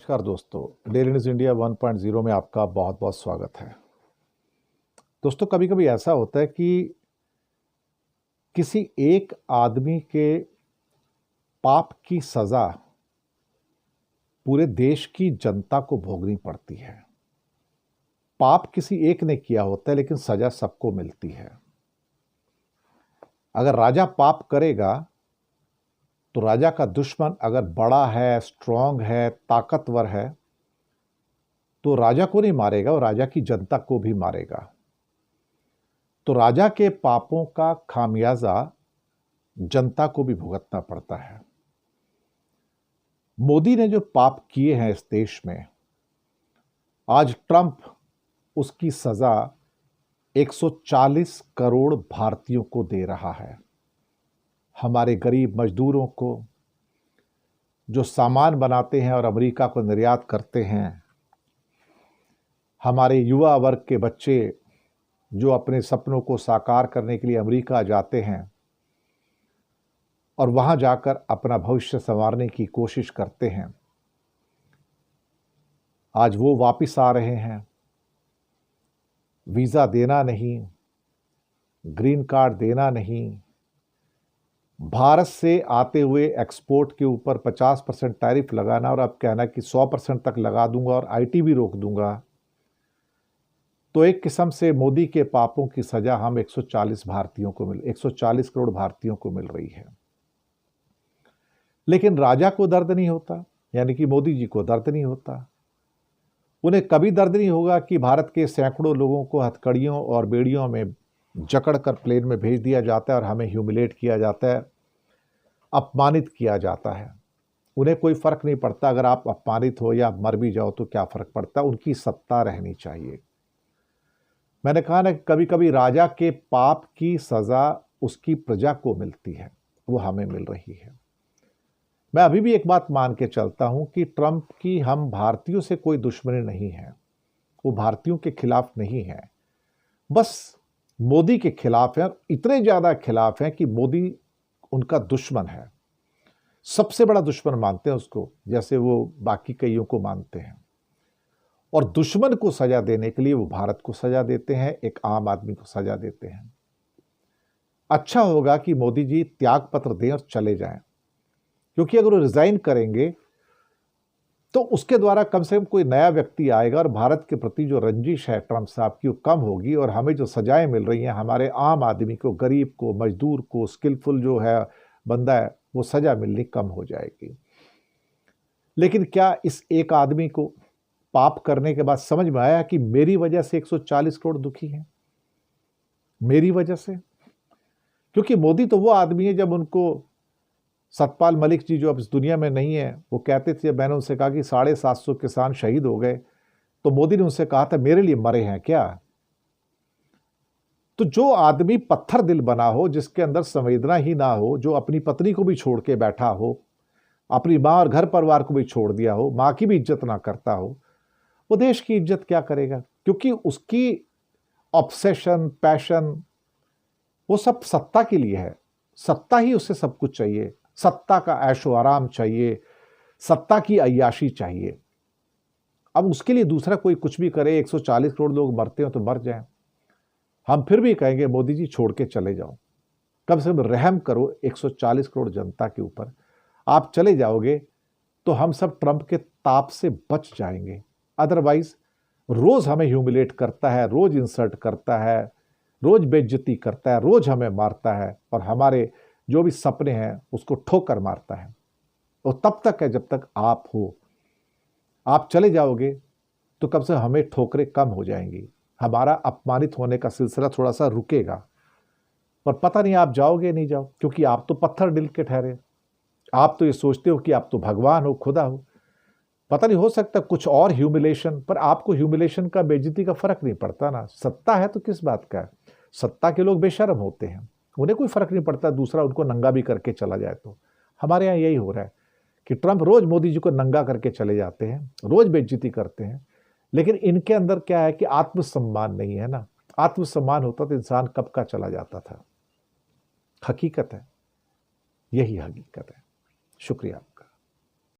नमस्कार दोस्तों, daily news India 1.0 में आपका बहुत बहुत स्वागत है। दोस्तों, कभी कभी ऐसा होता है कि किसी एक आदमी के पाप की सज़ा पूरे देश की जनता को भोगनी पड़ती है। पाप किसी एक ने किया होता है, लेकिन सज़ा सबको मिलती है। अगर राजा पाप करेगा तो राजा का दुश्मन अगर बड़ा है, स्ट्रांग है, ताकतवर है, तो राजा को नहीं मारेगा, वो राजा की जनता को भी मारेगा। तो राजा के पापों का खामियाजा जनता को भी भुगतना पड़ता है। मोदी ने जो पाप किए हैं इस देश में, आज ट्रंप उसकी सजा 140 करोड़ भारतीयों को दे रहा है। हमारे गरीब मजदूरों को, जो सामान बनाते हैं और अमेरिका को निर्यात करते हैं, हमारे युवा वर्ग के बच्चे जो अपने सपनों को साकार करने के लिए अमेरिका जाते हैं और वहां जाकर अपना भविष्य संवारने की कोशिश करते हैं, आज वो वापस आ रहे हैं। वीज़ा देना नहीं, ग्रीन कार्ड देना नहीं, भारत से आते हुए एक्सपोर्ट के ऊपर 50% टैरिफ लगाना और अब कहना कि 100% तक लगा दूंगा और आईटी भी रोक दूंगा। तो एक किस्म से मोदी के पापों की सजा हम 140 करोड़ भारतीयों को मिल रही है। लेकिन राजा को दर्द नहीं होता, यानी कि मोदी जी को दर्द नहीं होता। उन्हें कभी दर्द नहीं होगा कि भारत के सैकड़ों लोगों को हथकड़ियों और बेड़ियों में जकड़कर प्लेन में भेज दिया जाता है और हमें ह्यूमिलेट किया जाता है, अपमानित किया जाता है। उन्हें कोई फर्क नहीं पड़ता, अगर आप अपमानित हो या मर भी जाओ तो क्या फर्क पड़ता, उनकी सत्ता रहनी चाहिए। मैंने कहा ना, कभी कभी राजा के पाप की सजा उसकी प्रजा को मिलती है, वो हमें मिल रही है। मैं अभी भी एक बात मान के चलता हूं कि ट्रंप की हम भारतीयों से कोई दुश्मनी नहीं है, वो भारतीयों के खिलाफ नहीं है, बस मोदी के खिलाफ है। इतने ज्यादा खिलाफ हैं कि मोदी उनका दुश्मन है, सबसे बड़ा दुश्मन मानते हैं उसको, जैसे वो बाकी कईयों को मानते हैं। और दुश्मन को सजा देने के लिए वो भारत को सजा देते हैं, एक आम आदमी को सजा देते हैं। अच्छा होगा कि मोदी जी त्याग पत्र दें और चले जाएं, क्योंकि अगर वो रिजाइन करेंगे तो उसके द्वारा कम से कम कोई नया व्यक्ति आएगा और भारत के प्रति जो रंजिश है ट्रंप साहब की वो कम होगी, और हमें जो सजाएं मिल रही हैं, हमारे आम आदमी को, गरीब को, मजदूर को, स्किलफुल जो है बंदा है, वो सजा मिलनी कम हो जाएगी। लेकिन क्या इस एक आदमी को पाप करने के बाद समझ में आया कि मेरी वजह से 140 करोड़ दुखी हैं? मेरी वजह से? क्योंकि मोदी तो वो आदमी है, जब उनको सतपाल मलिक जी जो अब इस दुनिया में नहीं है, वो कहते थे, मैंने उनसे कहा कि 750 किसान शहीद हो गए, तो मोदी ने उनसे कहा था मेरे लिए मरे हैं क्या? तो जो आदमी पत्थर दिल बना हो, जिसके अंदर संवेदना ही ना हो, जो अपनी पत्नी को भी छोड़ के बैठा हो, अपनी माँ और घर परिवार को भी छोड़ दिया हो, माँ की भी इज्जत ना करता हो, वो देश की इज्जत क्या करेगा? क्योंकि उसकी ऑब्सेशन, पैशन, वो सब सत्ता के लिए है। सत्ता ही उसे सब कुछ चाहिए, सत्ता का ऐशो आराम चाहिए, सत्ता की अय्याशी चाहिए। अब उसके लिए दूसरा कोई कुछ भी करे, 140 करोड़ लोग मरते हो तो मर जाएं, हम फिर भी कहेंगे मोदी जी छोड़ के चले जाओ, कम से कम रहम करो 140 करोड़ जनता के ऊपर। आप चले जाओगे तो हम सब ट्रंप के ताप से बच जाएंगे। अदरवाइज रोज हमें ह्यूमिलेट करता है, रोज इंसल्ट करता है, रोज बेइज्जती करता है, रोज हमें मारता है, और हमारे जो भी सपने हैं उसको ठोकर मारता है। और तब तक है जब तक आप हो। आप चले जाओगे तो कम से हमें ठोकरें कम हो जाएंगी, हमारा अपमानित होने का सिलसिला थोड़ा सा रुकेगा। पर पता नहीं आप जाओगे नहीं जाओ, क्योंकि आप तो पत्थर दिल के ठहरे। आप तो ये सोचते हो कि आप तो भगवान हो, खुदा हो। पता नहीं, हो सकता कुछ और ह्यूमिलेशन, पर आपको ह्यूमिलेशन का, बेइज्जती का फर्क नहीं पड़ता ना। सत्ता है तो किस बात का है? सत्ता के लोग बेशर्म होते हैं, उन्हें कोई फर्क नहीं पड़ता दूसरा उनको नंगा भी करके चला जाए। तो हमारे यहाँ यही हो रहा है कि ट्रंप रोज मोदी जी को नंगा करके चले जाते हैं, रोज बेइज्जती करते हैं, लेकिन इनके अंदर क्या है कि आत्मसम्मान नहीं है ना। आत्मसम्मान होता तो इंसान कब का चला जाता था। हकीकत है, यही हकीकत है। शुक्रिया।